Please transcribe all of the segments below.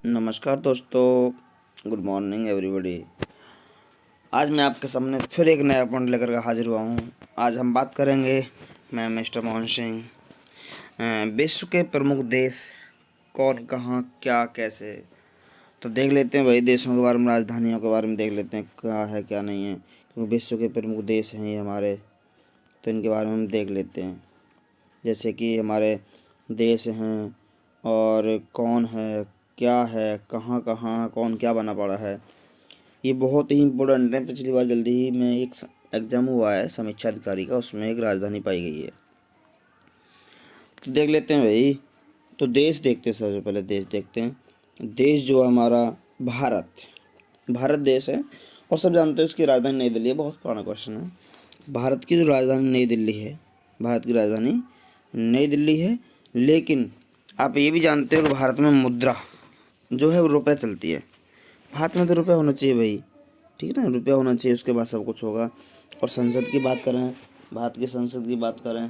नमस्कार दोस्तों, good morning everybody. आज मैं आपके सामने फिर एक नया पॉइंट लेकर के हाजिर हुआ हूँ। आज हम बात करेंगे, मैं मिस्टर मोहन सिंह, विश्व के प्रमुख देश कौन, कहाँ, क्या, कैसे। तो देख लेते हैं भाई, देशों के बारे में, राजधानियों के बारे में देख लेते हैं क्या है क्या नहीं है, क्योंकि विश्व के प्रमुख देश हैं ये हमारे, तो इनके बारे में हम देख लेते हैं। जैसे कि हमारे देश हैं और कौन है, क्या है, कहाँ कहाँ, कौन क्या बना पड़ा है। ये बहुत ही इम्पोर्टेंट है। पिछली बार जल्दी ही में एक एग्ज़ाम हुआ है समीक्षा अधिकारी का, उसमें एक राजधानी पाई गई है। तो देख लेते हैं भाई। तो देश देखते हैं, सबसे पहले देश देखते हैं। देश जो है हमारा भारत देश है, और सब जानते हैं उसकी राजधानी नई दिल्ली है। बहुत पुराना क्वेश्चन है। भारत की जो राजधानी नई दिल्ली है, भारत की राजधानी नई दिल्ली है। लेकिन आप ये भी जानते हो कि भारत में मुद्रा जो है वो रुपये चलती है। भारत में तो रुपया होना चाहिए भाई, ठीक है ना, रुपया होना चाहिए, उसके बाद सब कुछ होगा। और संसद की बात करें, भारत की संसद की बात करें,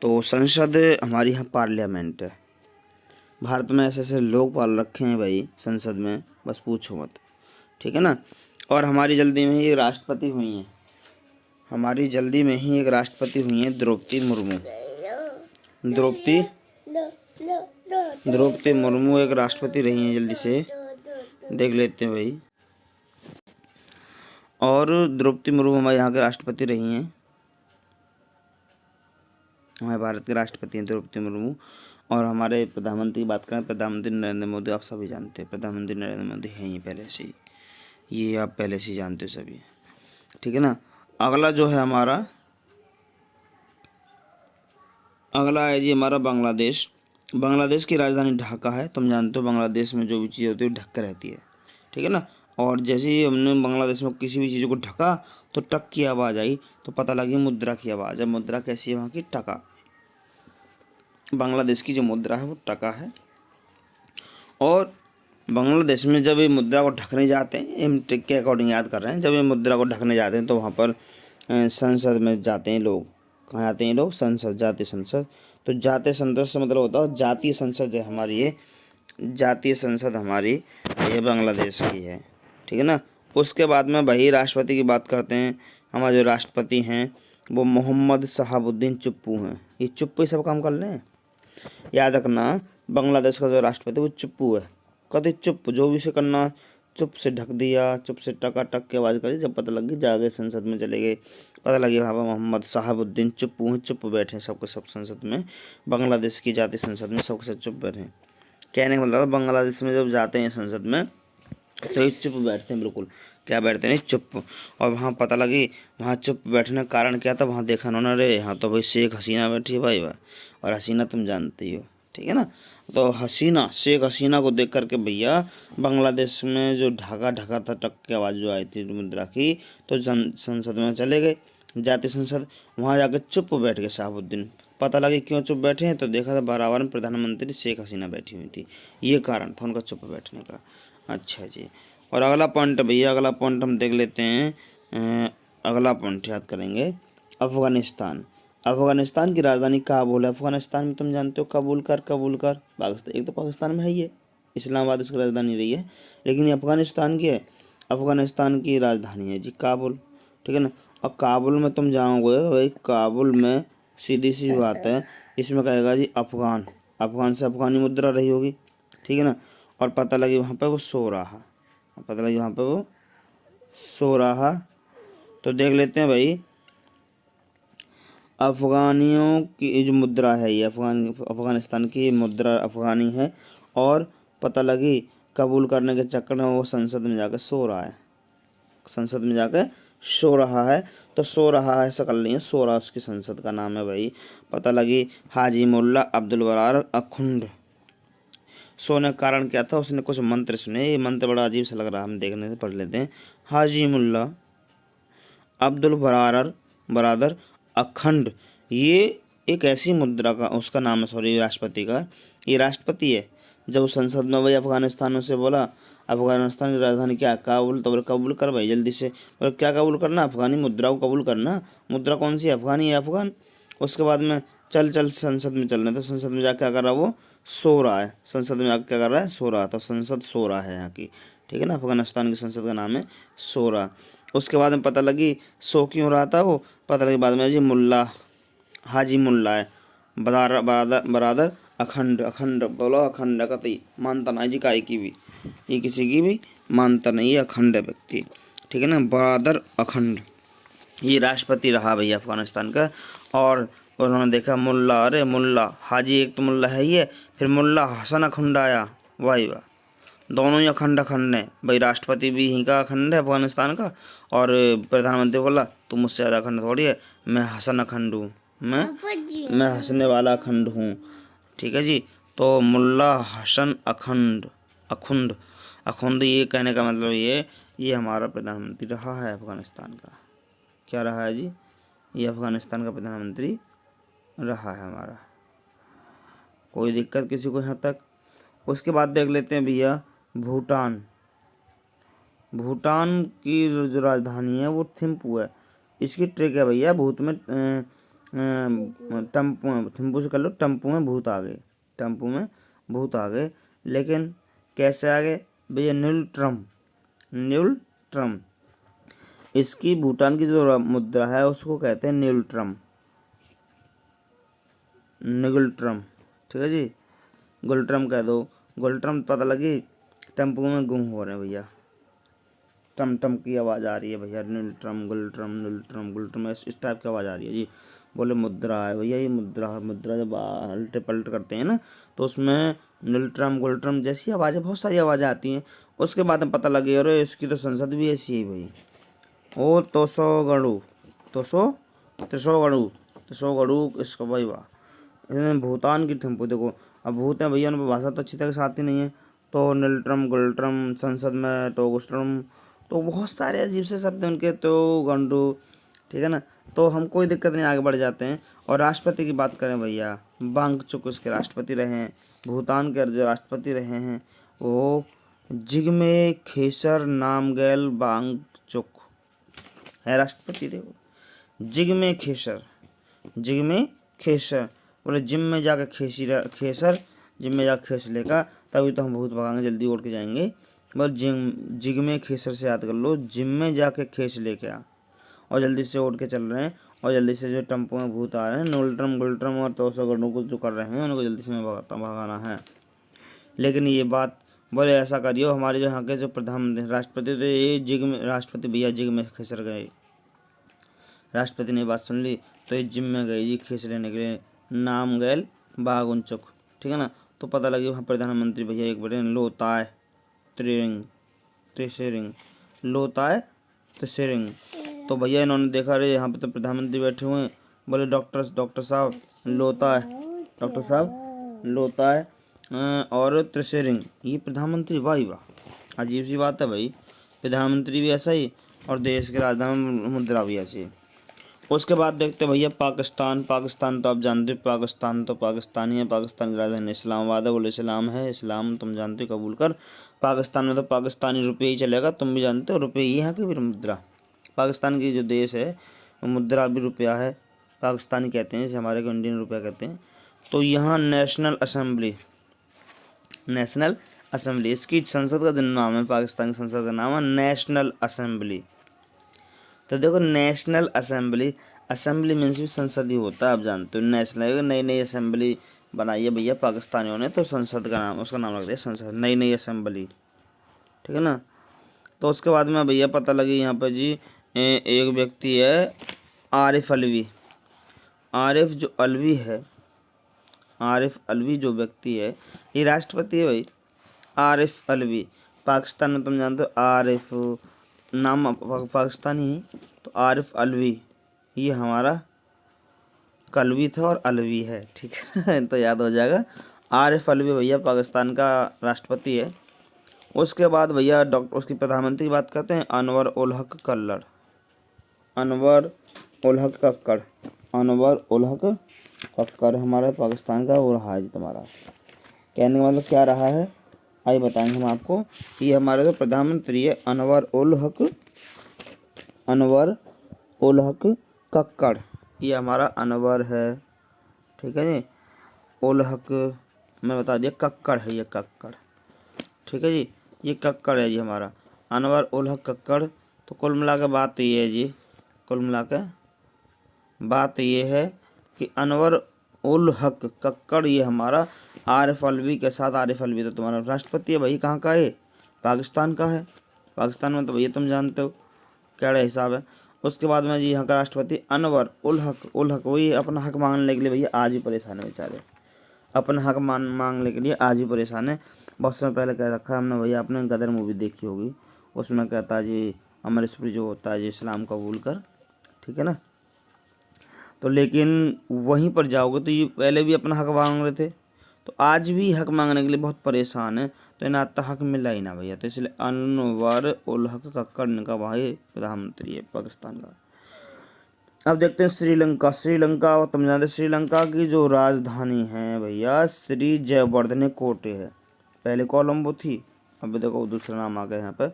तो संसद हमारी यहाँ पार्लियामेंट है। भारत में ऐसे ऐसे लोग पाल रखे हैं भाई संसद में, बस पूछो मत, ठीक है ना। और हमारी जल्दी में ही राष्ट्रपति हुई हैं, हमारी जल्दी में ही एक राष्ट्रपति हुई हैं, द्रौपदी मुर्मू। द्रौपदी मुर्मू एक राष्ट्रपति रही हैं, जल्दी से देख लेते हैं भाई। और द्रौपदी मुर्मू हमारे यहाँ के राष्ट्रपति रही हैं, हमारे भारत के राष्ट्रपति हैं द्रौपदी मुर्मू। और हमारे प्रधानमंत्री की बात करें, प्रधानमंत्री नरेंद्र मोदी, आप सभी जानते हैं प्रधानमंत्री नरेंद्र मोदी हैं ही पहले से ही, ये आप पहले से ही जानते हो सभी, ठीक है ना। अगला जो है हमारा, अगला है जी हमारा बांग्लादेश। बांग्लादेश की राजधानी ढाका है। तुम जानते हो बांग्लादेश में जो भी चीज़ होती है ढक कर रहती है, ठीक है ना। और जैसे ही हमने बांग्लादेश में किसी भी चीज़ को ढका तो टक की आवाज़ आई, तो पता लगी मुद्रा की आवाज़ है। मुद्रा कैसी है वहाँ की? टका। बांग्लादेश की जो मुद्रा है वो टका है। और बांग्लादेश में जब ये मुद्रा को ढकने जाते हैं, हम ट्रिक के अकॉर्डिंग याद कर रहे हैं, जब ये मुद्रा को ढकने जाते हैं तो वहाँ पर संसद में जाते हैं लोग। कहाँ जाते हैं लोग? संसद, जातीय संसद। तो जातीय संसद से मतलब होता है जातीय संसद है हमारी, ये जातीय संसद हमारी ये बांग्लादेश की है, ठीक है ना। उसके बाद में वही राष्ट्रपति की बात करते हैं। हमारे जो राष्ट्रपति हैं वो मोहम्मद शहाबुद्दीन चुप्पू हैं। ये चुप्पू ही सब काम कर लें, याद रखना। बांग्लादेश का जो राष्ट्रपति वो चुप्पू है, कभी चुप, जो भी से करना चुप से ढक दिया, चुप से टका टक की आवाज़ करी। जब पता लगी जाके संसद में चले गए, पता लगी बाबा मोहम्मद शहाबुद्दीन चुप्पू हैं, चुप बैठे सबके सब संसद में, बांग्लादेश की जातीय संसद में सबके सब चुप बैठे। कहने का मतलब बांग्लादेश में जब जाते हैं संसद में तो ये चुप बैठते हैं, बिल्कुल क्या बैठते हैं, चुप। और वहाँ पता लगी वहाँ चुप बैठने का कारण क्या था, वहाँ देखा उन्होंने, अरे यहाँ तो भाई शेख हसीना बैठी है भाई, वाह। और हसीना तुम जानती हो, ठीक है ना। तो हसीना, शेख हसीना को देख करके भैया बांग्लादेश में जो ढाका ढका था, टक की आवाज़ जो आई थी मुद्रा की, तो संसद में चले गए, जातीय संसद। वहाँ जाकर चुप बैठ गए शहाबुद्दीन। पता लगे क्यों चुप बैठे हैं, तो देखा था बराबर में प्रधानमंत्री शेख हसीना बैठी हुई थी, ये कारण था उनका चुप बैठने का। अच्छा जी। और अगला पॉइंट भैया, अगला पॉइंट हम देख लेते हैं। अगला पॉइंट याद करेंगे, अफगानिस्तान। अफगानिस्तान की राजधानी काबुल है। अफगानिस्तान में तुम जानते हो कबूल कर पाकिस्तान, एक तो पाकिस्तान में है ये, इस्लामाबाद उसकी राजधानी रही है, लेकिन ये अफगानिस्तान की है। अफगानिस्तान की राजधानी है जी काबुल, ठीक है ना। और काबुल में तुम जाओगे भाई, काबुल में सीधी सी बात है, इसमें कहेगा जी अफगान, अफगान से अफगानी मुद्रा रही होगी, ठीक है ना। और पता लगी वहाँ पे वो सो रहा, पता लगी वहाँ पे वो सो रहा। तो देख लेते हैं भाई, अफ़गानियों की जो मुद्रा है ये अफ़गानिस्तान की मुद्रा अफ़गानी है। और पता लगी कबूल करने के चक्कर में वो संसद में जाकर सो रहा है, संसद में जाकर सो रहा है। तो सो रहा है ऐसा कर लीजिए, सो रहा उसकी संसद का नाम है भाई। पता लगी हाजी मुल्ला अब्दुल बरार अखुंड। सोने का कारण क्या था, उसने कुछ मंत्र सुने, ये मंत्र बड़ा अजीब सा लग रहा है, हम देखने से पढ़ लेते हैं। हाजी मुल्ला अब्दुल बरादर अखंड, ये एक ऐसी मुद्रा का उसका नाम है, सॉरी राष्ट्रपति का, ये राष्ट्रपति है। जब उस संसद में भाई अफगानिस्तान से बोला अफगानिस्तान की राजधानी क्या है, काबुल, तो बोले कबूल कर भाई जल्दी से। बोले क्या कबूल करना? अफगानी मुद्रा को कबूल करना। मुद्रा कौन सी है? अफगानी है, अफगान। उसके बाद में चल संसद में चलना, तो संसद में जाकर क्या करा वो सो रहा है, संसद में आके क्या कर रहा है, सो रहा है। तो संसद सो रहा है यहाँ की, ठीक है ना। अफगानिस्तान की संसद का नाम है सो रहा। उसके बाद में पता लगी सो क्यों रहा था वो, पता लगी बाद में जी मुल्ला, हाजी मुल्ला है, बरादर बरादर बरादर अखंड, अखंड बोलो, अखंड कतई मानता नहीं जी काय की भी, ये किसी की भी मानता नहीं है, अखंड है व्यक्ति, ठीक है ना, बरादर अखंड। ये राष्ट्रपति रहा भैया अफगानिस्तान का। और उन्होंने देखा मुल्ला, अरे मुल्ला हाजी एक तो मुल्ला है ही है, फिर मुल्ला हसन अखंड आया, वाह वाह, दोनों ही अखंड अखंड है भाई। राष्ट्रपति भी यहीं का अखंड है अफगानिस्तान का, और प्रधानमंत्री बोला तुम मुझसे ज़्यादा अखंड थोड़ी है, मैं हसन अखंड हूँ, मैं हंसने वाला अखंड हूँ, ठीक है जी। तो मुल्ला हसन अखंड, अखुंद, अखुंद, ये कहने का मतलब ये हमारा प्रधानमंत्री रहा है अफगानिस्तान का। क्या रहा है जी, ये अफगानिस्तान का प्रधानमंत्री रहा है हमारा। कोई दिक्कत किसी को यहाँ तक। उसके बाद देख लेते हैं भैया भूटान। भूटान की जो राजधानी है वो थिम्पू है। इसकी ट्रिक है भैया, भूत में टम्पू, थिम्पू से कर लो, टम्पू में भूत आ गए, टम्पू में भूत आ गए। लेकिन कैसे आ गए भैया, न्यूल ट्रम। इसकी भूटान की जो मुद्रा है उसको कहते हैं न्यूल ट्रम, ठीक है जी। गुलट्रम कह दो, गुलट्रम पता लगी टेम्पो में गुम हो रहे हैं भैया, टम टम की आवाज़ आ रही है भैया, न्यूल ट्रम गुलट्रम इस टाइप की आवाज़ आ रही है जी। बोले मुद्रा है भैया, ये मुद्रा जब अल्टे पलट करते हैं ना तो उसमें न्यूल गुलट्रम जैसी आवाज़ें, बहुत सारी आवाज़ें आती हैं। उसके बाद में पता लगी अरे इसकी तो संसद भी ऐसी है भाई। ओ त्रिशोगढ़ू इसका भाई वाह। इसमें भूटान की थिम्पू देखो, अब भूत है भैया, उनकी भाषा तो अच्छी तरह से आती नहीं है। तो नीलट्रम गुलट्रम, संसद में टोगुस्ट्रम, तो बहुत सारे अजीब से शब्द हैं उनके, तो गंडू, ठीक है ना। तो हम कोई दिक्कत नहीं, आगे बढ़ जाते हैं। और राष्ट्रपति की बात करें भैया, वांगचुक इसके राष्ट्रपति रहे हैं। भूटान के जो राष्ट्रपति रहे हैं वो जिग्मे खेसर नामग्याल वांगचुक है राष्ट्रपति। देखो जिग्मे खेसर, बोले जिम में जाकर खेसर, जिम में जाकर खेस लेगा तभी तो हम भूत भगाएंगे, जल्दी उड़ के जाएंगे। बस जिग्मे खेसर से याद कर लो, जिम में जाके खेस लेके आ, और जल्दी से उड़ के चल रहे हैं। और जल्दी से जो टेम्पो में भूत आ रहे हैं, न्यूल गुलट्रम और तोसगढ़ों को जो कर रहे हैं उनको जल्दी से मैं भगाना है। लेकिन ये बात बोले ऐसा करियो, हमारे जो यहाँ के जो प्रधानमंत्री राष्ट्रपति थे ये जिग्मे राष्ट्रपति भैया जिग्मे खेसर गए। राष्ट्रपति ने बात सुन ली तो ये जिम में गए जी खेस लेने के लिए, नामग्याल वांगचुक, ठीक है ना। तो पता लगे वहाँ प्रधानमंत्री भैया एक बड़े लोताय त्रिशेरिंग। तो भैया इन्होंने देखा अरे यहाँ पे तो प्रधानमंत्री बैठे हुए हैं, बोले डॉक्टर साहब लोताय और त्रिशेरिंग, ये प्रधानमंत्री, वाह वाह, अजीब सी बात है भाई, प्रधानमंत्री भी ऐसा ही और देश की राजधानी मुद्रा भी ऐसी। उसके बाद देखते भैया पाकिस्तान तो आप जानते हो, पाकिस्तान तो पाकिस्तानी है, पाकिस्तान की राजधानी इस्लामाबाद है, बोले इस्लाम है, इस्लाम तुम जानते हो, कबूल कर। पाकिस्तान में तो पाकिस्तानी रुपये ही चलेगा, तुम भी जानते हो, रुपये ही यहाँ की भी मुद्रा। पाकिस्तान की जो देश है मुद्रा भी रुपया है, पाकिस्तानी कहते हैं, जैसे हमारे को इंडियन रुपया कहते हैं। तो यहाँ नेशनल असेंबली इसकी संसद का नाम है, पाकिस्तान की संसद का नाम है नेशनल असेंबली। तो देखो नेशनल असेंबली मीन्स भी संसद ही होता है, आप जानते हो। नेशनल नई असेंबली बनाई है भैया पाकिस्तानियों ने, तो संसद का नाम, उसका नाम रख दिया संसद, नई असेंबली, ठीक है ना। तो उसके बाद में भैया पता लगी यहाँ पर जी एक व्यक्ति है आरिफ अलवी जो व्यक्ति है ये राष्ट्रपति है भाई, आरिफ अलवी। पाकिस्तान में तुम जानते हो आरिफ नाम पाकिस्तानी है, तो आरिफ अलवी ये हमारा कलवी था और अलवी है, ठीक है तो याद हो जाएगा। आरिफ अलवी भैया पाकिस्तान का राष्ट्रपति है। उसके बाद भैया उसकी प्रधानमंत्री की बात करते हैं, अनवर उल हक कक्कड़ हमारा पाकिस्तान का वो रहा है तुम्हारा। कहने का मतलब क्या रहा है आइए बताएंगे हम आपको। ये हमारे जो प्रधानमंत्री है अनवर उल हक कक्कड़, ये हमारा अनवर है, ठीक है जी, उल हक मैं बता दिया, कक्कड़ है ये, कक्कड़। ठीक है जी, ये कक्कड़ है जी हमारा, अनवर उल हक कक्कड़। तो कुल मिला के बात ये है जी, कुल मिला के बात ये है कि अनवर उल हक कक्कड़ ये हमारा आरिफ अलवी के साथ, आरिफ अलवी तो तुम्हारा राष्ट्रपति है भाई, कहाँ का है? पाकिस्तान का है। पाकिस्तान में तो भैया तुम जानते हो क्या हिसाब है। उसके बाद में जी यहाँ का राष्ट्रपति अनवर उल हक, उल हक वही अपना हक मांगने के लिए भैया आज ही परेशान है बेचारे, अपना हक मांगने के लिए आज ही परेशान है। बहुत समय पहले कह रखा है हमने भैया, आपने गदर मूवी देखी होगी, उसमें कहता है जी अमरीशपुरी जो होता है जी इस्लाम कबूल कर, ठीक है ना। तो लेकिन वहीं पर जाओगे तो ये पहले भी अपना हक मांग रहे थे, तो आज भी हक मांगने के लिए बहुत परेशान है, तो इन्हें आज तक हक मिला ही ना भैया। तो इसलिए अनवर उल हक कक्कड़ का भाई प्रधानमंत्री है पाकिस्तान का। अब देखते हैं श्रीलंका। श्रीलंका तुम जानते, श्रीलंका की जो राजधानी है भैया श्री जयवर्धने कोटे है। पहले कोलंबो थी, अब देखो दूसरा नाम आ गया यहाँ पर।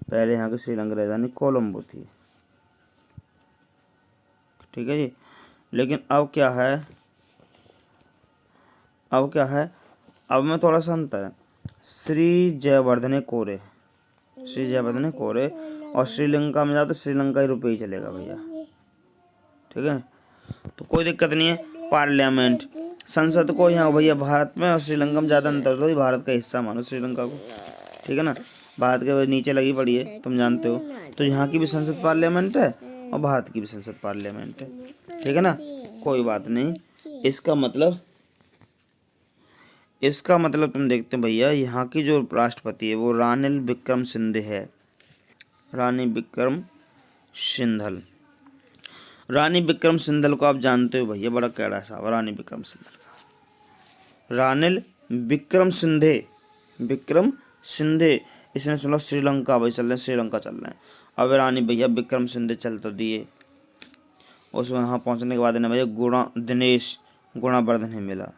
पहले यहाँ की श्रीलंका राजधानी कोलंबो थी, ठीक है जी। लेकिन अब क्या है, अब क्या है, अब में थोड़ा सा अंतर है। श्री जयवर्धने कोरे, श्री जयवर्धने कोरे, और श्रीलंका में जाओ तो श्रीलंका ही रुपये ही चलेगा भैया, ठीक है। तो कोई दिक्कत नहीं है। पार्लियामेंट, संसद को यहाँ भैया भारत में और श्रीलंका में ज़्यादा अंतर तो भारत का हिस्सा मानो श्रीलंका को, ठीक है ना। भारत के नीचे लगी पड़ी है तुम जानते हो, तो यहाँ की भी संसद पार्लियामेंट है और भारत की भी संसद पार्लियामेंट है, ठीक है ना। कोई बात नहीं। इसका मतलब तुम देखते हो भैया, यहाँ की जो राष्ट्रपति है वो रानिल विक्रम सिंघे है, रानी विक्रम सिंघल। रानी विक्रम सिंघल को आप जानते हो भैया, बड़ा कैड़ा साहब रानी विक्रम सिंघल का, रानिल विक्रम सिंघे, विक्रम सिंघे। इसने सुना श्रीलंका भाई चल रहे हैं, श्रीलंका चल रहे हैं। अब रानी भैया विक्रम सिंघे चल तो दिए, उसमें वहाँ पहुँचने के बाद इन्हें भैया दिनेश गुणावर्धन ही मिला।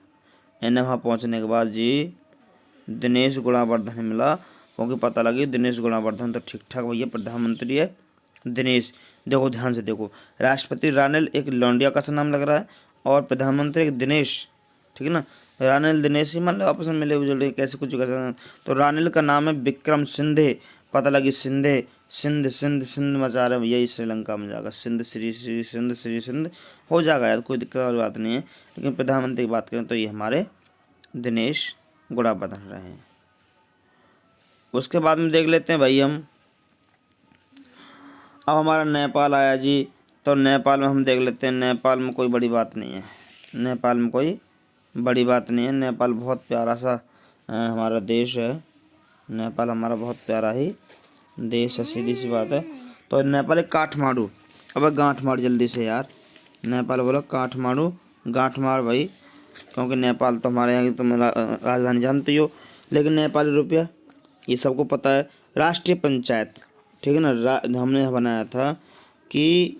इन्हें वहाँ पहुँचने के बाद जी दिनेश गुणावर्धन मिला, क्योंकि पता लगी दिनेश गुणावर्धन तो ठीक ठाक भैया प्रधानमंत्री है। दिनेश, देखो ध्यान से देखो, राष्ट्रपति रानिल एक लौंडिया का सा नाम लग रहा है और प्रधानमंत्री एक दिनेश, ठीक है ना। रानिल दिनेश ही मतलब आपस में मिले जुले कैसे कुछ कैसे। तो रानिल का नाम है विक्रम सिंघे, पता लगी सिंधे, सिंध सिंध सिंध मचा रहे भैया, श्रीलंका में जाएगा सिंध, श्री श्री सिंध, श्री सिंध हो जाएगा यार, कोई दिक्कत वाली बात नहीं है। लेकिन प्रधानमंत्री की बात करें तो ये हमारे दिनेश गुणावर्धन रहे हैं। उसके बाद में देख लेते हैं भाई हम, अब हमारा नेपाल आया जी। तो नेपाल में हम देख लेते हैं, नेपाल में कोई बड़ी बात नहीं है, नेपाल में कोई बड़ी बात नहीं है। नेपाल बहुत प्यारा सा हमारा देश है, नेपाल हमारा बहुत प्यारा ही देश है, सीधी सी बात है। तो नेपाल एक काठमांडू, अब गांठ मार जल्दी से यार, नेपाल बोला काठमांडू, गांठ मार भाई, क्योंकि नेपाल तो हमारे यहाँ की तुम राजधानी जानती हो। लेकिन नेपाली रुपया ये सबको पता है। राष्ट्रीय पंचायत, ठीक है ना, हमने बनाया था कि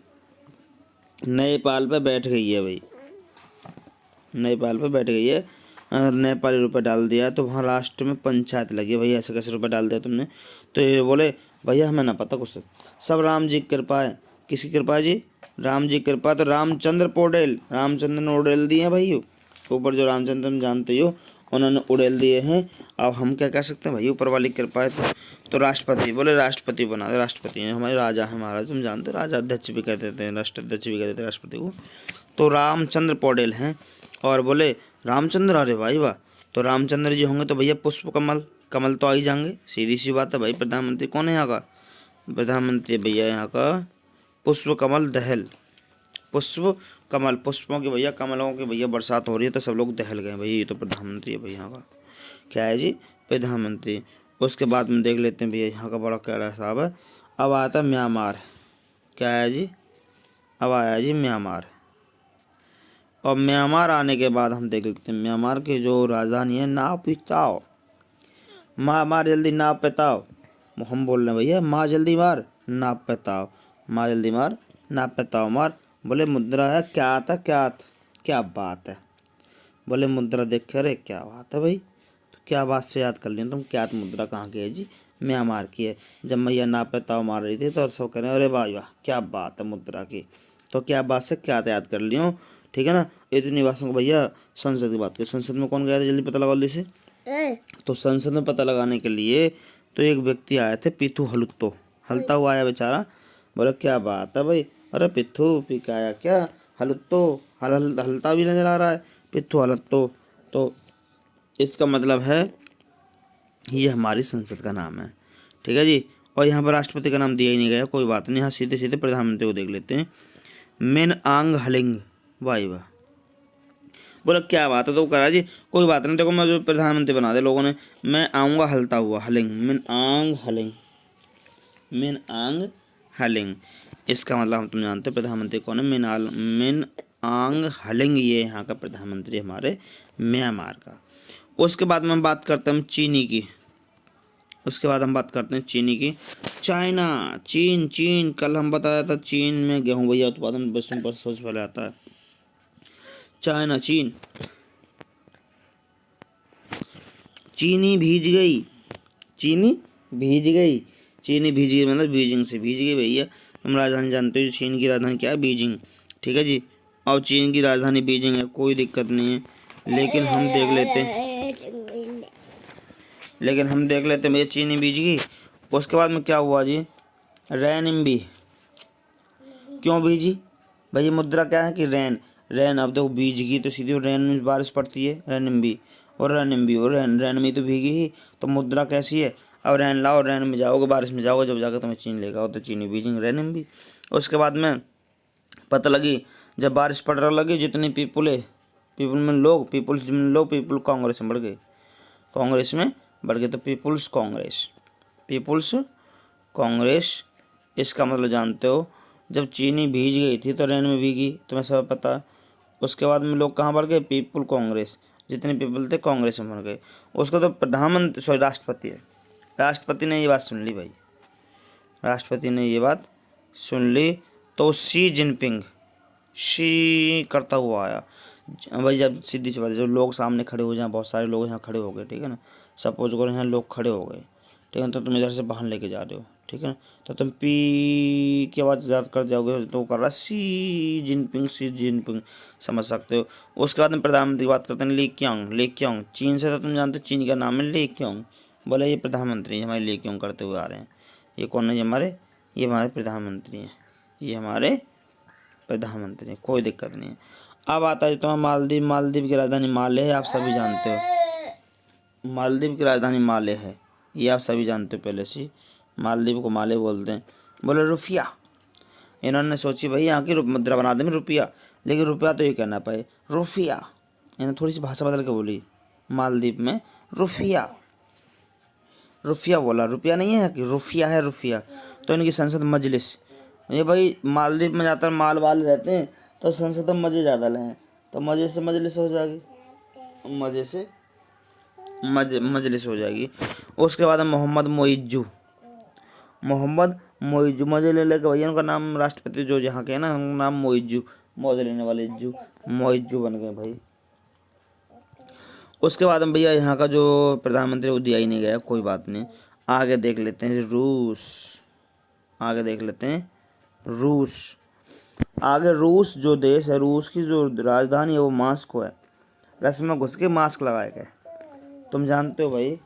नेपाल पे बैठ गई है भाई, नेपाल पे बैठ गई है, नेपाली रुपये डाल दिया तो वहाँ राष्ट्र में पंचायत लगी है। भैया ऐसे कैसे रुपये डाल दिया तुमने? तो ये बोले भैया हमें ना पता कुछ, सब राम जी की कृपा है। किसकी कृपा है जी? राम जी की कृपा। तो रामचंद्र पौडेल, रामचंद्र ने उड़ेल दिए हैं भाई, ऊपर जो रामचंद्र तुम जानते हो उन्होंने उड़ेल दिए हैं। अब हम क्या कह सकते हैं भाई, ऊपर वाली कृपा है। तो राष्ट्रपति बोले राष्ट्रपति बना दे, राष्ट्रपति हैं हमारे, राजा है महाराज, तुम जानते हो राजा अध्यक्ष भी कह देते हैं, राष्ट्राध्यक्ष भी कह देते हैं राष्ट्रपति को। तो रामचंद्र पौडेल हैं और बोले रामचंद्र, अरे भाई वाह, तो रामचंद्र जी होंगे तो भैया पुष्प कमल, कमल तो आ ही जाएंगे, सीधी सी बात है भाई। प्रधानमंत्री कौन है यहाँ का? प्रधानमंत्री भैया यहाँ का पुष्प कमल दहल, पुष्प कमल, पुष्पों की भैया, कमलों की भैया बरसात हो रही है तो सब लोग दहल गए भैया, ये तो प्रधानमंत्री है भैया यहाँ का। क्या है जी? प्रधानमंत्री। उसके बाद में देख लेते हैं भैया यहाँ का बड़ा कैड़ा साहब है। अब आता म्यांमार, क्या है जी? अब आया जी म्यांमार। और म्यांमार आने के बाद हम देख लेते हैं म्यांमार की जो राजधानी है नापिताओ। माँ मार जल्दी नाप पेताओ, हम बोल रहे हैं भैया माँ जल्दी मार नाप पेताओ, माँ जल्दी मार नाप पेताओ मार। बोले मुद्रा है, क्या आता क्या बात है? बोले मुद्रा देख के, अरे क्या बात है भाई, तो क्या बात से याद कर लिया तुम? क्या मुद्रा कहाँ की है जी? म्यांमार की है। जब मैया नाप पेताओ मार रही थी तो सब कह रहे अरे वाह वाह क्या बात है मुद्रा की, तो क्या बात से क्या याद कर लियो? ठीक है ना। इतनी भाषण को भैया संसद की बात करें, संसद में कौन गया था जल्दी पता लगा लो इसे। तो संसद में पता लगाने के लिए तो एक व्यक्ति आए थे, पीथू हलुत्तो, हलता हुआ आया बेचारा। बोला क्या बात है भाई, अरे पिथू पी के आया क्या, हलुत्तो हलता भी नजर आ रहा है, पिथू हलुत्तो। तो इसका मतलब है ये हमारी संसद का नाम है, ठीक है जी। और यहाँ पर राष्ट्रपति का नाम दिया ही नहीं गया, कोई बात नहीं, यहाँ सीधे सीधे प्रधानमंत्री को देख लेते हैं। मिन आंग हलिंग, वाह वाह। बोला क्या बात है, तो करा जी, कोई बात नहीं, देखो मैं जो प्रधानमंत्री बना दे लोगों ने, मैं आऊँगा हलता हुआ, हलिंग, मिन आंग हलिंग, मिन आंग हलिंग। इसका मतलब हम तुम जानते हो प्रधानमंत्री कौन है, मिन आंग हलिंग, ये यहाँ का प्रधानमंत्री हमारे म्यांमार का। उसके बाद में बात करते हैं हम चीनी की, उसके बाद हम बात करते हैं चीनी की। चाइना, चीन, चीन कल हम बताया था, चीन में गेहूं भैया उत्पादन विश्व पर सबसे पहले आता है। चाइना, चीन, चीनी भीज गई, चीनी भीज गई, चीनी भीज गई मतलब बीजिंग से भीज गई भैया। हम राजधानी जानते हो, चीन की राजधानी क्या है, बीजिंग, ठीक है जी। और चीन की राजधानी बीजिंग है, कोई दिक्कत नहीं है। लेकिन हम देख लेते हैं भैया चीनी भीज गई। उसके बाद में क्या हुआ जी, रेनमिंबी क्यों भीजी भाई, मुद्रा क्या है कि रैन, अब देखो बीजगी तो सीधी रैन में बारिश पड़ती है, रेनमिंबी, और रेनमिंबी और रैन में तो भीगी ही, तो मुद्रा कैसी है, अब रैन लाओ, रैन में जाओगे, बारिश में जाओगे, जब जाकर तुम्हें चीन लेगा, तो चीनी बीजिंग रेनमिंबी। उसके बाद में पता लगी जब बारिश पड़ने लगी, जितनी पीपल कांग्रेस में बढ़ गए, कांग्रेस में बढ़ गए, तो पीपुल्स कांग्रेस। इसका मतलब जानते हो, जब चीनी भीज गई थी तो रैन में भीगी, तुम्हें सब पता है। उसके बाद में लोग कहाँ बढ़ गए, पीपुल कांग्रेस, जितने पीपल थे कांग्रेस में बढ़ गए। उसको तो प्रधानमंत्री सॉरी राष्ट्रपति है, राष्ट्रपति ने ये बात सुन ली भाई, राष्ट्रपति ने ये बात सुन ली। तो शी जिनपिंग, शी करता हुआ आया भाई, जब सीधी सी बात है, जब लोग सामने खड़े हो जाए, बहुत सारे लोग यहाँ खड़े हो गए, ठीक है ना, सपोज करो यहाँ लोग खड़े हो गए, ठीक है, तो तुम इधर से बाहर लेके जा रहे हो, ठीक है ना, तो तुम पी की आवाज़ याद कर जाओगे, तो कर रहा सी जिनपिंग, समझ सकते हो। उसके बाद में प्रधानमंत्री की बात करते हैं, ले क्योंग, चीन से, तो तुम जानते हो चीन का नाम है ले क्योंग। बोले ये प्रधानमंत्री हमारे ले क्योंग करते हुए आ रहे हैं, ये कौन है, ये हमारे प्रधानमंत्री हैं, ये हमारे प्रधानमंत्री, कोई दिक्कत नहीं है। अब आता है तुम्हारा मालदीव की राजधानी माले है, आप सभी जानते हो, मालदीव की राजधानी माले है, ये आप सभी जानते हो पहले से, मालदीव को माले बोलते हैं। बोले रुपया, इन्होंने सोची भाई यहाँ की मुद्रा बना देंगे रुपया, लेकिन रुपया तो ये कहना पाए, रुपया, इन्होंने थोड़ी सी भाषा बदल के बोली, मालदीव में रुपया बोला, रुपया नहीं है कि रुपया है, रुपया। तो इनकी संसद मजलिस, ये भाई मालदीव में ज़्यादातर माल वाल रहते हैं, तो संसद में मज़े ज़्यादा लें, तो मज़े से मजलिस हो जाएगी, मज़े से मजलिस हो जाएगी। उसके बाद मोहम्मद मोइज्जू मज़े ले लेके भैया, उनका नाम राष्ट्रपति जो यहाँ के है ना, उनका नाम मोइज्जू, मौज लेने वाले मोइज्जू बन गए भाई। उसके बाद हम भैया यहाँ का जो प्रधानमंत्री वो दिया ही नहीं गया, कोई बात नहीं, आगे देख लेते हैं रूस। आगे रूस जो देश है, रूस की जो राजधानी है वो मास्को है। रस्म में घुस के मास्क लगाए गए, तुम जानते हो भाई,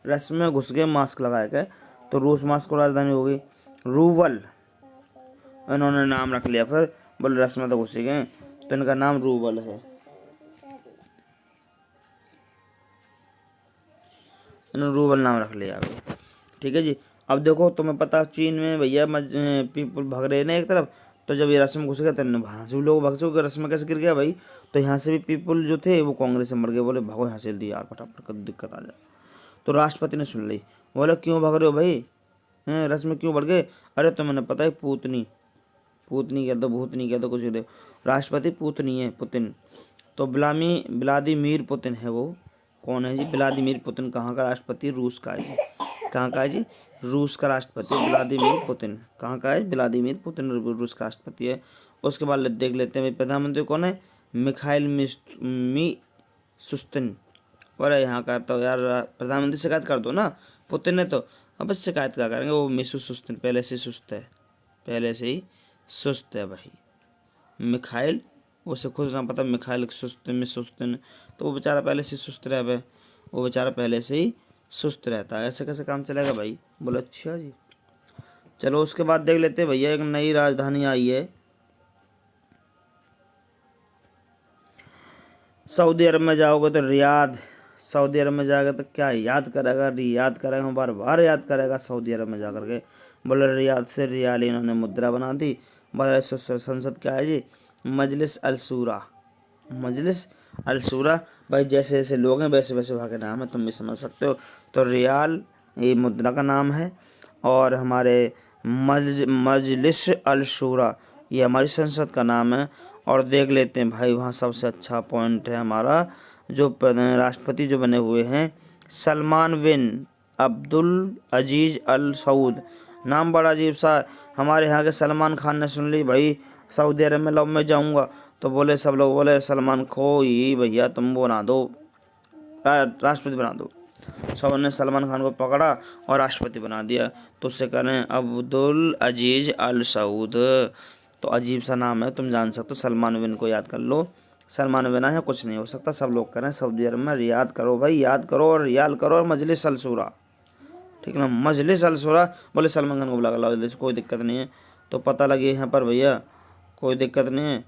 रस्म में घुस के मास्क लगाए गए, तो रूस मास्को राजधानी हो गई। रूवल, इन्होंने नाम रख लिया, फिर बोले रस्म में तो घुस गए, तो इनका नाम रूवल है, इन्होंने रूवल नाम रख लिया भाई, ठीक है जी। अब देखो तुम्हें पता चीन में भैया पीपल भाग रहे ना एक तरफ, तो जब ये रस्म घुस गया तो वहाँ से लोग भाग चुके, रस्म कैसे गिर गया भाई, तो यहाँ से भी पीपल जो थे वो कांग्रेस में मर गए, बोले भागो यहाँ से जल्दी यार, फटाफट कर दिक्कत आ जाए। तो राष्ट्रपति ने सुन ली, बोले क्यों भाग रहे हो भाई, रस्म क्यों बढ़ गए, अरे तो मैंने पता है पूतनी कह दो, भूतनी कह दो, कुछ कह दो, राष्ट्रपति पूतनी है, पुतिन, तो व्लादिमीर पुतिन है, वो कौन है जी, व्लादिमीर पुतिन, कहाँ का राष्ट्रपति, रूस का है जी, कहाँ का है जी, रूस का राष्ट्रपति व्लादिमीर पुतिन, कहाँ का है, व्लादिमीर पुतिन रूस का राष्ट्रपति है। उसके बाद देख लेते हैं भाई प्रधानमंत्री कौन है, मिखाइल मिशुस्तिन। और यहाँ का तो यार प्रधानमंत्री शिकायत कर दो ना, पुतिन ने तो, अब शिकायत क्या करेंगे, वो मिशुस्तिन पहले से ही सुस्त है भाई, मिखाइल, उसे खुद ना पता मिखाइल सुस्तिन, तो वो बेचारा पहले से सुस्त रहे, वो बेचारा पहले से ही सुस्त रहता है। ऐसे कैसे काम चलेगा भाई? बोले अच्छा जी। चलो उसके बाद देख लेते हैं भैया, एक नई राजधानी आई है सऊदी अरब में जाओगे तो रियाद, सऊदी अरब में जाएगा तो क्या याद करेगा? रियाद करेगा, बार बार याद करेगा सऊदी अरब में जा करके। बोले रियाद से रियाली इन्होंने मुद्रा बना दी। संसद क्या है जी? मजलिस अल शूरा, मजलिस अल शूरा। भाई जैसे जैसे लोग हैं वैसे वैसे वहाँ के नाम है, तुम भी समझ सकते हो। तो रियाल ये मुद्रा का नाम है, और हमारे मजलिस अल शूरा ये हमारी संसद का नाम है। और देख लेते हैं भाई वहाँ सबसे अच्छा पॉइंट है हमारा, जो राष्ट्रपति जो बने हुए हैं सलमान बिन अब्दुल अजीज अल सऊद। नाम बड़ा अजीब सा। हमारे यहाँ के सलमान खान ने सुन ली भाई सऊदी अरब में लव में जाऊँगा, तो बोले सब लोग बोले सलमान को ही भैया तुम बना दो, राष्ट्रपति बना दो। सब ने सलमान खान को पकड़ा और राष्ट्रपति बना दिया। तो उससे करें अब्दुल अजीज अल सऊद। तो अजीब सा नाम है, तुम जान सकते हो। सलमान बिन को याद कर लो, सलमान बिना है कुछ नहीं हो सकता। सब लोग करें सऊदी अरब में रियाद करो भाई, याद करो और रियाल करो, और मजलिस अल शूरा, ठीक है ना, मजलिस अल शूरा। बोले सलमान खान को बुला लो, कोई दिक्कत नहीं है। तो पता लगी यहाँ पर भैया कोई दिक्कत नहीं है,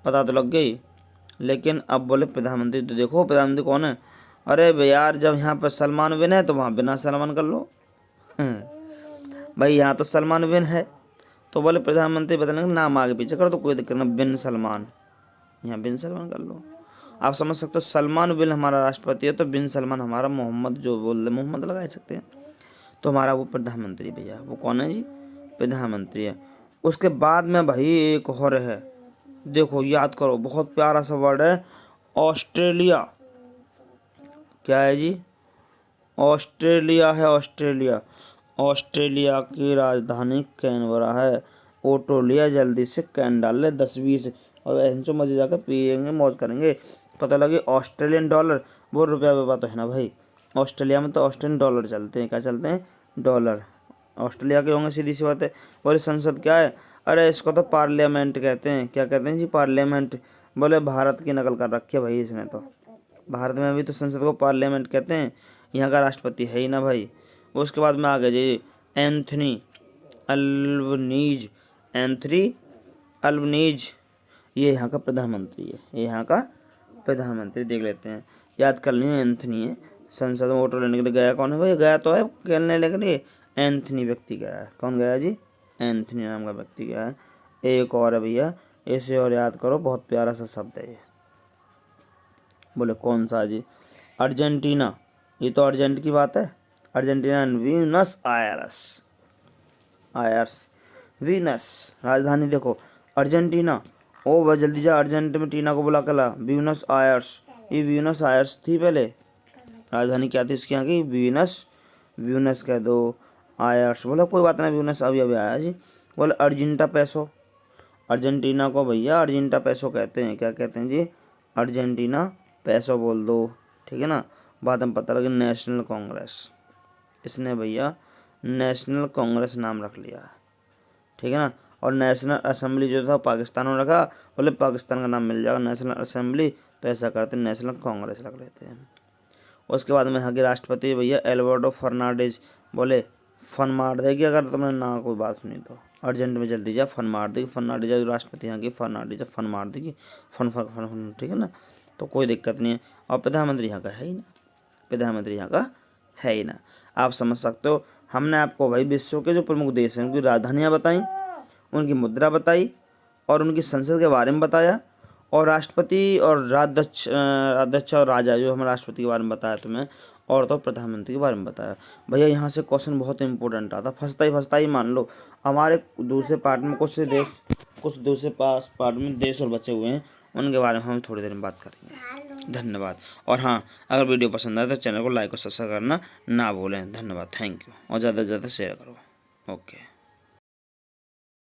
पता तो लग गई। लेकिन अब बोले प्रधानमंत्री, तो देखो प्रधानमंत्री कौन है? अरे यार जब यहाँ पर सलमान बिन है तो वहाँ बिना सलमान कर लो। भाई यहाँ तो सलमान बिन है, तो बोले प्रधानमंत्री बदलने का नाम आगे पीछे करो तो कोई दिक्कत नहीं, बिन सलमान, यहाँ बिन सलमान कर लो। आप समझ सकते हो, सलमान बिन हमारा राष्ट्रपति है तो बिन सलमान हमारा मोहम्मद, जो बोल दे मोहम्मद लगा सकते हैं। तो हमारा वो प्रधानमंत्री भैया, वो कौन है जी? प्रधानमंत्री है। उसके बाद में भाई एक और है, देखो याद करो, बहुत प्यारा सा वर्ड है, ऑस्ट्रेलिया। क्या है जी? ऑस्ट्रेलिया है, ऑस्ट्रेलिया। ऑस्ट्रेलिया की राजधानी कैनबरा है। ऑटो लिया जल्दी से, कैन डाल ले 10-20, और ऐसे मजे जाकर पियेंगे मौज करेंगे। पता लगे ऑस्ट्रेलियन डॉलर, वो रुपया व्यापार तो है ना भाई। ऑस्ट्रेलिया में तो ऑस्ट्रेलियन डॉलर चलते हैं। क्या चलते हैं? डॉलर। ऑस्ट्रेलिया के होंगे, सीधी सी बात है। बोले संसद क्या है? अरे इसको तो पार्लियामेंट कहते हैं। क्या कहते हैं जी? पार्लियामेंट। बोले भारत की नकल कर रखी है भाई इसने तो। भारत में भी तो संसद को पार्लियामेंट कहते हैं। यहाँ का राष्ट्रपति है ही ना भाई। उसके बाद में आ गए जी एंथनी अल्बनीज, एंथनी अल्बनीज, ये यहाँ का प्रधानमंत्री है। ये यहाँ का प्रधानमंत्री देख लेते हैं, याद कर लिए। एंथनी है। संसद में वोट लेने के लिए गया कौन है भाई? गया तो है खेलने के लिए, एंथनी व्यक्ति गया है। कौन गया जी? एंथनी नाम का व्यक्ति गया है। एक और है भैया, इसे और याद करो, बहुत प्यारा सा शब्द है ये। बोले कौन सा जी? अर्जेंटीना। ये तो अर्जेंट की बात है। Argentina, Buenos Aires, Aires Venus. राजधानी देखो अर्जेंटीना। ओ वह जल्दी जा, अर्जेंट में टीना को बुला कर ला। व्यूनस आयर्स, ये व्यूनस आयर्स थी पहले। राजधानी क्या थी इसकी यहाँ की? व्यूनस, व्यूनस कह दो, आयर्स। बोला कोई बात नहीं, व्यूनस अभी अभी आया जी। बोले अर्जेंटा पैसो, अर्जेंटीना को भैया अर्जेंटा पैसो कहते हैं। क्या कहते हैं जी? अर्जेंटीना पैसो बोल दो, ठीक है ना। बाद में पता लगे नेशनल कांग्रेस, इसने भैया नेशनल कांग्रेस नाम रख लिया है, ठीक है ना। और नेशनल असेंबली जो था पाकिस्तान में रखा। बोले पाकिस्तान का नाम मिल जाएगा नेशनल असेंबली, तो ऐसा करते हैं नेशनल कांग्रेस रख लेते हैं। उसके बाद में यहाँ के राष्ट्रपति भैया एल्बर्टो फर्नांडिज। बोले फन मार देगी अगर तुमने ना कोई बात सुनी तो। अर्जेंट में जल्दी जा, फन मार देगी। फर्नांडिज जो राष्ट्रपति यहाँ की, फर्नांडिज फन मार देगी, फन फन फन फन, ठीक है ना। तो कोई दिक्कत नहीं है। और प्रधानमंत्री यहाँ का है ही ना, प्रधानमंत्री यहाँ का है ही ना। आप समझ सकते हो। हमने आपको भाई विश्व के जो प्रमुख देश हैं उनकी राजधानियाँ बताई, उनकी मुद्रा बताई, और उनकी संसद के बारे में बताया, और राष्ट्रपति और अध्यक्ष और राजा जो हमारे राष्ट्रपति के बारे में बताया तुम्हें, और तो प्रधानमंत्री के बारे में बताया। भैया यहाँ से क्वेश्चन बहुत इंपॉर्टेंट आता, फंसता ही मान लो। हमारे दूसरे पार्ट में कुछ दूसरे पार्ट में देश और बचे हुए हैं, उनके बारे में हम थोड़ी देर में बात करेंगे। धन्यवाद। और हाँ, अगर वीडियो पसंद आए तो चैनल को लाइक और सब्सक्राइब करना ना भूलें। धन्यवाद, थैंक यू। और ज़्यादा से ज़्यादा शेयर करो। ओके।